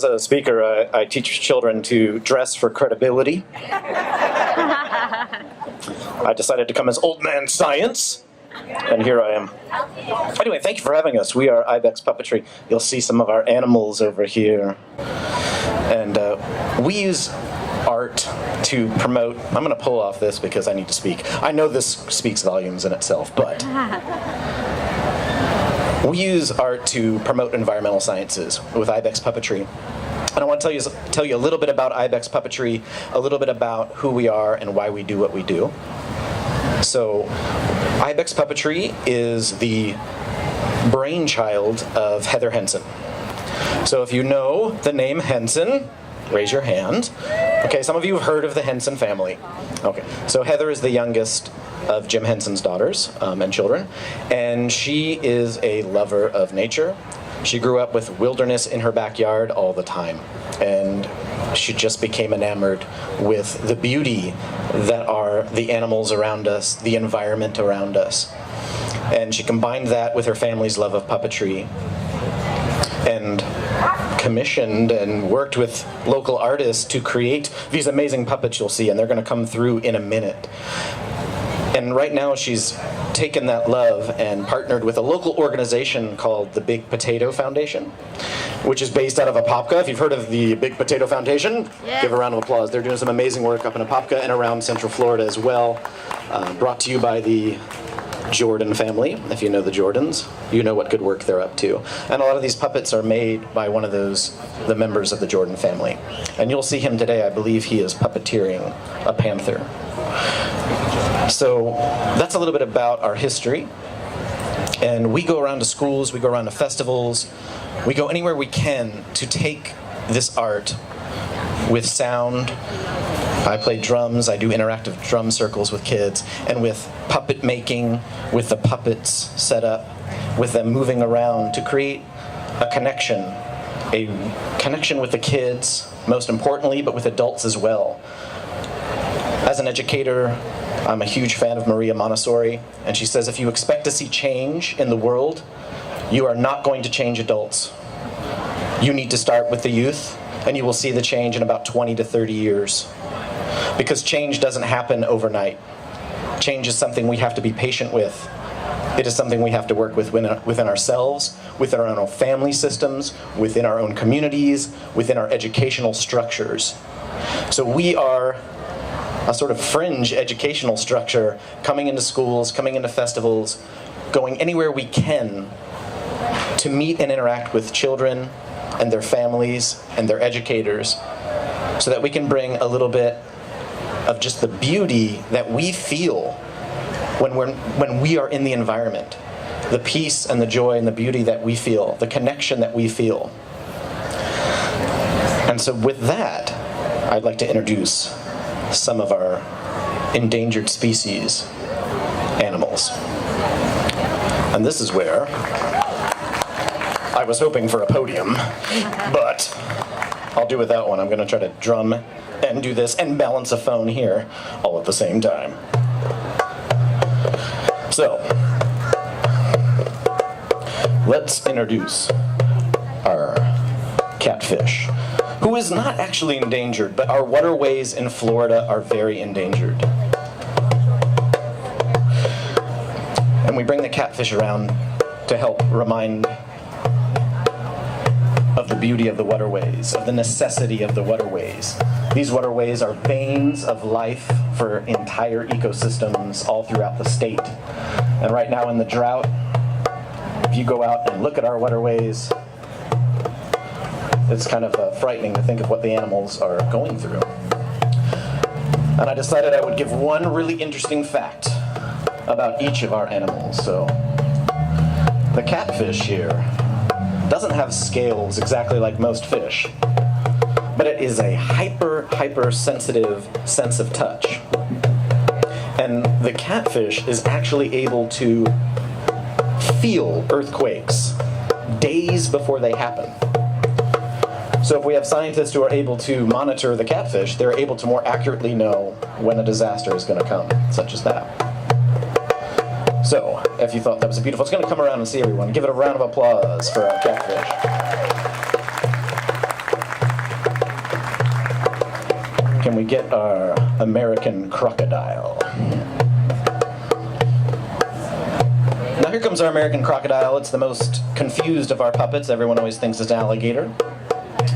as a speaker, I teach children to dress for credibility. I decided to come as old man science, and here I am. Anyway, thank you for having us. We are Ibex Puppetry. You'll see some of our animals over here. And we use art to promote. I'm going to pull off this because I need to speak. I know this speaks volumes in itself, but we use art to promote environmental sciences with Ibex Puppetry. And I want to tell you a little bit about Ibex Puppetry, a little bit about who we are and why we do what we do. So, Ibex Puppetry is the brainchild of Heather Henson. So if you know the name Henson, raise your hand. Okay, some of you have heard of the Henson family. Okay, so Heather is the youngest of Jim Henson's daughters and children, and she is a lover of nature. She grew up with wilderness in her backyard all the time, and she just became enamored with the beauty that are the animals around us, the environment around us. And she combined that with her family's love of puppetry and commissioned and worked with local artists to create these amazing puppets you'll see, and they're going to come through in a minute. And right now she's taken that love and partnered with a local organization called the Big Potato Foundation, which is based out of Apopka. If you've heard of the Big Potato Foundation, yeah, give a round of applause. They're doing some amazing work up in Apopka and around Central Florida as well. Brought to you by the Jordan family. If you know the Jordans, you know what good work they're up to. And a lot of these puppets are made by one of the members of the Jordan family. And you'll see him today. I believe he is puppeteering a panther. So that's a little bit about our history. And we go around to schools, we go around to festivals, we go anywhere we can to take this art with sound. I play drums, I do interactive drum circles with kids, and with puppet making, with the puppets set up, with them moving around to create a connection with the kids, most importantly, but with adults as well. As an educator, I'm a huge fan of Maria Montessori, and she says if you expect to see change in the world, you are not going to change adults. You need to start with the youth, and you will see the change in about 20 to 30 years. Because change doesn't happen overnight. Change is something we have to be patient with. It is something we have to work with within ourselves, within our own family systems, within our own communities, within our educational structures. So we are a sort of fringe educational structure, coming into schools, coming into festivals, going anywhere we can to meet and interact with children and their families and their educators so that we can bring a little bit of just the beauty that we feel when we are in the environment, the peace and the joy and the beauty that we feel, the connection that we feel. And so with that, I'd like to introduce some of our endangered species animals. And this is where I was hoping for a podium, but I'll do without one. I'm going to try to drum and do this and balance a phone here all at the same time. So, let's introduce our catfish, who is not actually endangered, but our waterways in Florida are very endangered. And we bring the catfish around to help remind of the beauty of the waterways, of the necessity of the waterways. These waterways are veins of life for entire ecosystems all throughout the state. And right now in the drought, if you go out and look at our waterways, it's kind of frightening to think of what the animals are going through. And I decided I would give one really interesting fact about each of our animals. So, the catfish here doesn't have scales exactly like most fish, but it is a hyper sensitive sense of touch. And the catfish is actually able to feel earthquakes days before they happen. So if we have scientists who are able to monitor the catfish, they're able to more accurately know when a disaster is going to come, such as that. So, if you thought that was beautiful, it's going to come around and see everyone. Give it a round of applause for our catfish. Can we get our American crocodile? Now here comes our American crocodile. It's the most confused of our puppets. Everyone always thinks it's an alligator.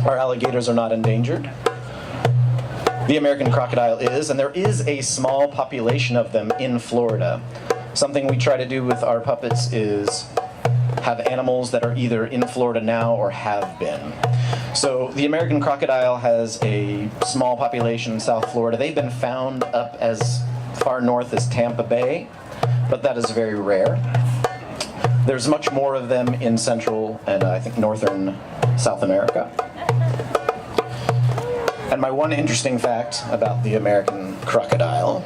Our alligators are not endangered. The American crocodile is, and there is a small population of them in Florida. Something we try to do with our puppets is have animals that are either in Florida now or have been. So the American crocodile has a small population in South Florida. They've been found up as far north as Tampa Bay, but that is very rare. There's much more of them in Central and I think Northern South America. And my one interesting fact about the American crocodile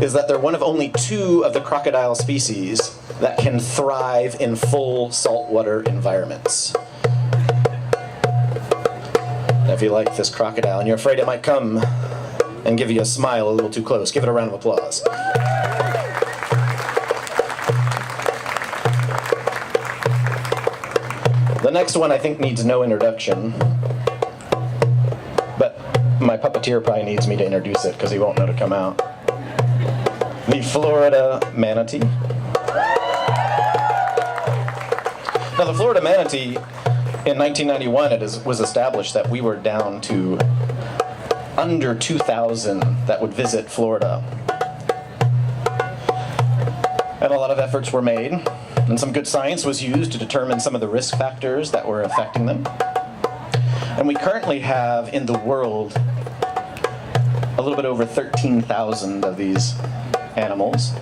is that they're one of only 2 of the crocodile species that can thrive in full saltwater environments. Now, if you like this crocodile and you're afraid it might come and give you a smile a little too close, give it a round of applause. The next one I think needs no introduction, but my puppeteer probably needs me to introduce it because he won't know to come out. The Florida manatee. Now the Florida manatee, in 1991 it was established that we were down to under 2,000 that would visit Florida. And a lot of efforts were made, and some good science was used to determine some of the risk factors that were affecting them. And we currently have in the world a little bit over 13,000 of these animals,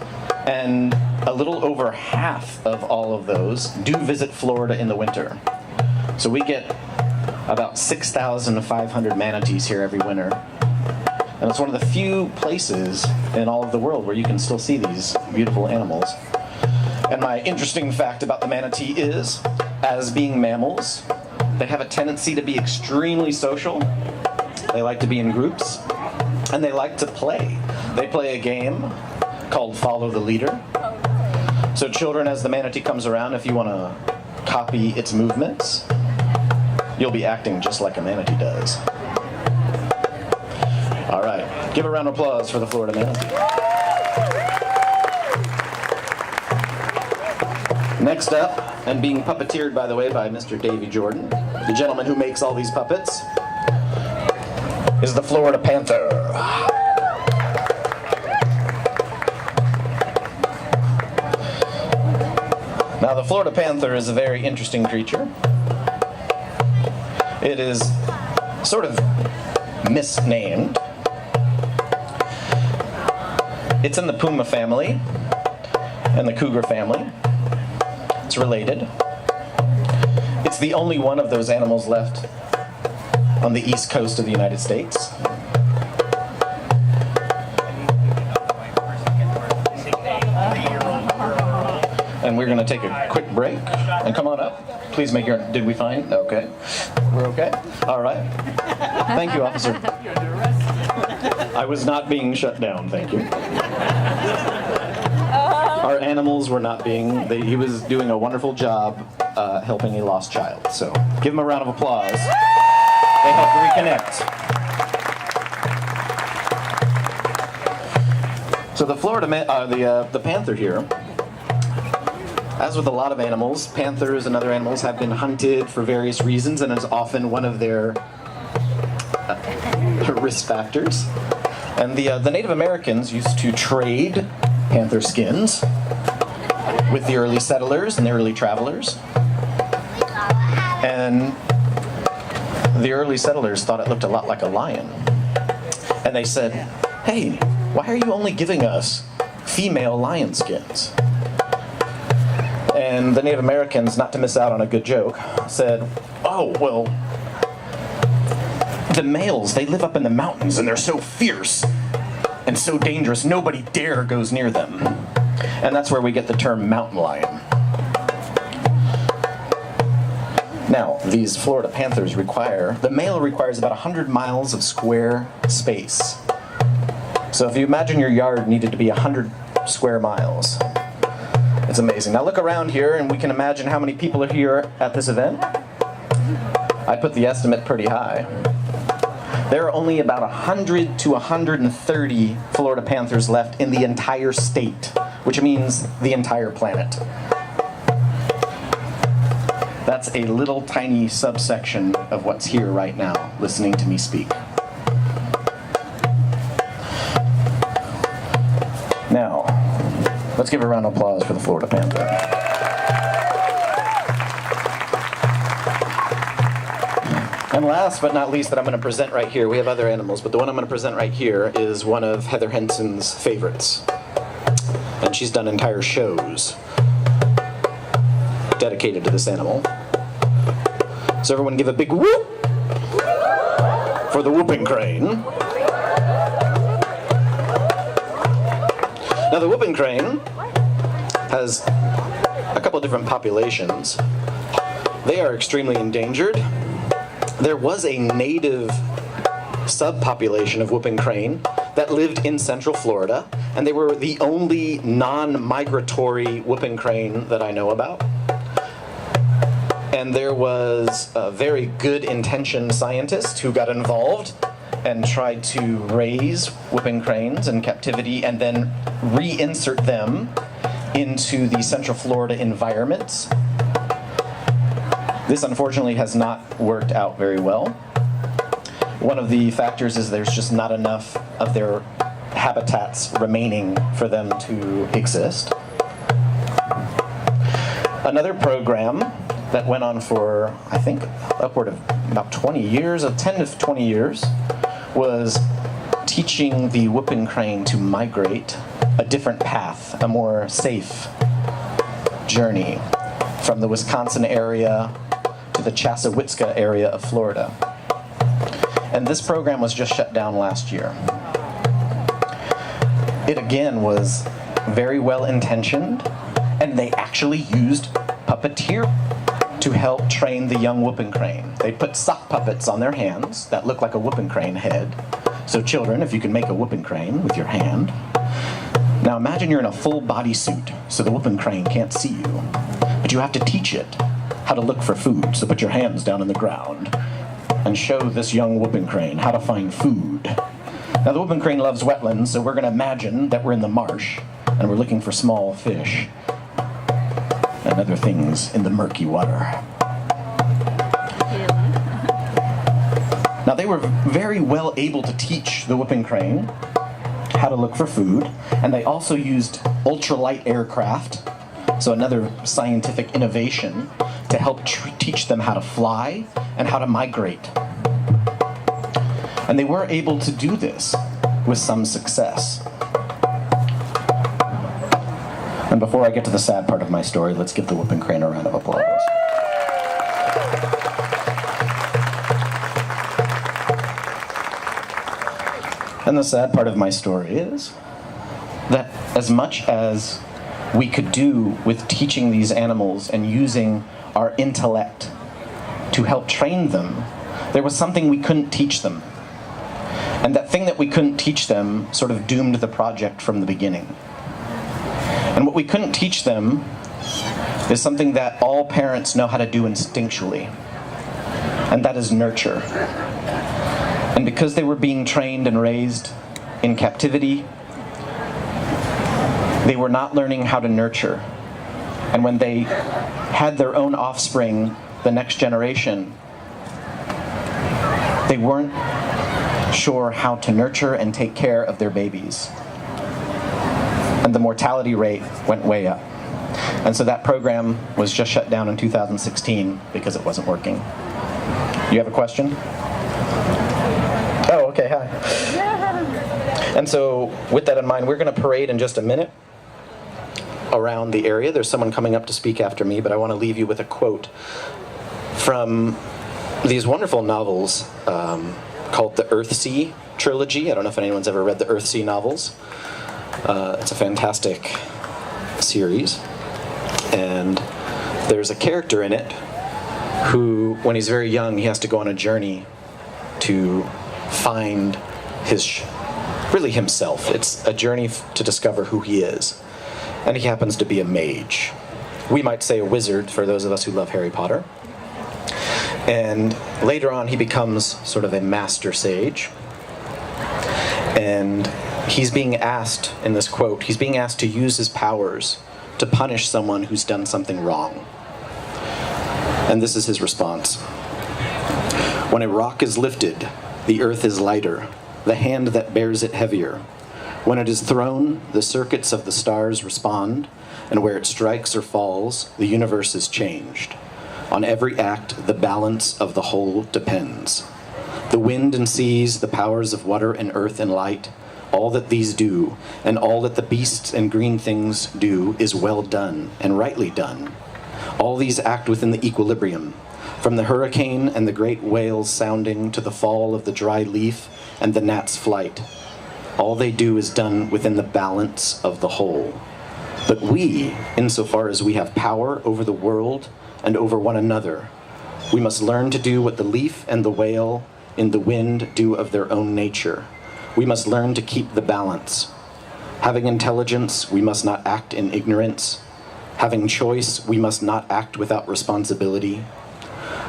and a little over half of all of those do visit Florida in the winter. So we get about 6,500 manatees here every winter. And it's one of the few places in all of the world where you can still see these beautiful animals. And my interesting fact about the manatee is, as being mammals, they have a tendency to be extremely social. They like to be in groups, and they like to play. They play a game called Follow the Leader. So children, as the manatee comes around, if you want to copy its movements, you'll be acting just like a manatee does. All right, give a round of applause for the Florida manatee. Next up, and being puppeteered, by the way, by Mr. Davy Jordan, the gentleman who makes all these puppets, is the Florida panther. Now, the Florida panther is a very interesting creature. It is sort of misnamed. It's in the puma family and the cougar family. It's related. It's the only one of those animals left on the east coast of the United States. And we're going to take a quick break. And come on up. Please make your... Did we find? Okay. We're okay? All right. Thank you, officer. I was not being shut down, thank you. Our animals were not being... he was doing a wonderful job helping a lost child. So give him a round of applause. They helped reconnect. So the the panther here, as with a lot of animals, panthers and other animals have been hunted for various reasons, and is often one of their risk factors. And the Native Americans used to trade panther skins with the early settlers and the early travelers. And the early settlers thought it looked a lot like a lion. And they said, "Hey, why are you only giving us female lion skins?" And the Native Americans, not to miss out on a good joke, said, "Oh, well, the males, they live up in the mountains and they're so fierce and so dangerous, nobody dare goes near them." And that's where we get the term mountain lion. Now, these Florida panthers the male requires about 100 miles of square space. So if you imagine your yard needed to be 100 square miles, it's amazing. Now look around here and we can imagine how many people are here at this event. I put the estimate pretty high. There are only about 100 to 130 Florida panthers left in the entire state, which means the entire planet. That's a little tiny subsection of what's here right now, listening to me speak. Now, let's give a round of applause for the Florida panther. And last but not least that I'm going to present right here, we have other animals, but the one I'm going to present right here is one of Heather Henson's favorites. And she's done entire shows dedicated to this animal. So everyone give a big whoop for the whooping crane. Now the whooping crane has a couple different populations. They are extremely endangered. There was a native subpopulation of whooping crane that lived in central Florida, and they were the only non-migratory whooping crane that I know about. And there was a very good intentioned scientist who got involved and tried to raise whooping cranes in captivity and then reinsert them into the central Florida environments. This unfortunately has not worked out very well. One of the factors is there's just not enough of their habitats remaining for them to exist. Another program that went on for, I think, upward of about 20 years, 10 to 20 years, was teaching the whooping crane to migrate a different path, a more safe journey from the Wisconsin area to the Chassahowitzka area of Florida. And this program was just shut down last year. It again was very well intentioned, and they actually used puppeteer to help train the young whooping crane. They put sock puppets on their hands that look like a whooping crane head. So children, if you can make a whooping crane with your hand. Now imagine you're in a full body suit, so the whooping crane can't see you. But you have to teach it how to look for food. So put your hands down in the ground and show this young whooping crane how to find food. Now the whooping crane loves wetlands, so we're gonna imagine that we're in the marsh and we're looking for small fish and other things in the murky water. Now they were very well able to teach the whooping crane how to look for food, and they also used ultralight aircraft, so another scientific innovation to help teach them how to fly and how to migrate. And they were able to do this with some success. And before I get to the sad part of my story, let's give the whooping crane a round of applause. And the sad part of my story is that as much as we could do with teaching these animals and using our intellect to help train them, there was something we couldn't teach them. And that thing that we couldn't teach them sort of doomed the project from the beginning. And what we couldn't teach them is something that all parents know how to do instinctually, and that is nurture. And because they were being trained and raised in captivity, they were not learning how to nurture. And when they had their own offspring, the next generation, they weren't sure how to nurture and take care of their babies. And the mortality rate went way up. And so that program was just shut down in 2016 because it wasn't working. You have a question? Oh, okay, hi. And so with that in mind, we're going to parade in just a minute around the area. There's someone coming up to speak after me, but I want to leave you with a quote from these wonderful novels called the Earthsea trilogy. I don't know if anyone's ever read the Earthsea novels. It's a fantastic series, and there's a character in it who, when he's very young, he has to go on a journey to find really himself. It's a journey to discover who he is, and he happens to be a mage. We might say a wizard for those of us who love Harry Potter. And later on, he becomes sort of a master sage. And he's being asked, in this quote, he's being asked to use his powers to punish someone who's done something wrong. And this is his response. When a rock is lifted, the earth is lighter, the hand that bears it heavier. When it is thrown, the circuits of the stars respond, and where it strikes or falls, the universe is changed. On every act, the balance of the whole depends. The wind and seas, the powers of water and earth and light, all that these do, and all that the beasts and green things do, is well done and rightly done. All these act within the equilibrium, from the hurricane and the great whales sounding to the fall of the dry leaf and the gnat's flight. All they do is done within the balance of the whole. But we, insofar as we have power over the world and over one another, we must learn to do what the leaf and the whale in the wind do of their own nature. We must learn to keep the balance. Having intelligence, we must not act in ignorance. Having choice, we must not act without responsibility.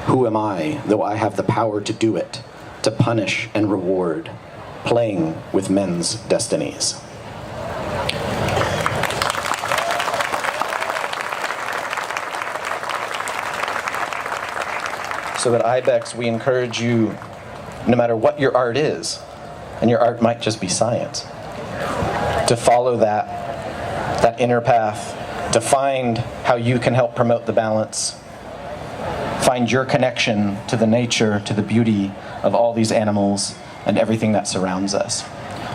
Who am I, though I have the power to do it, to punish and reward, playing with men's destinies? So at Ibex, we encourage you, no matter what your art is, and your art might just be science, to follow that inner path, to find how you can help promote the balance, find your connection to the nature, to the beauty of all these animals and everything that surrounds us.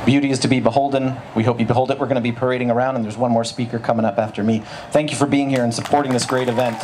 Beauty is to be beholden. We hope you behold it. We're going to be parading around, and there's one more speaker coming up after me. Thank you for being here and supporting this great event.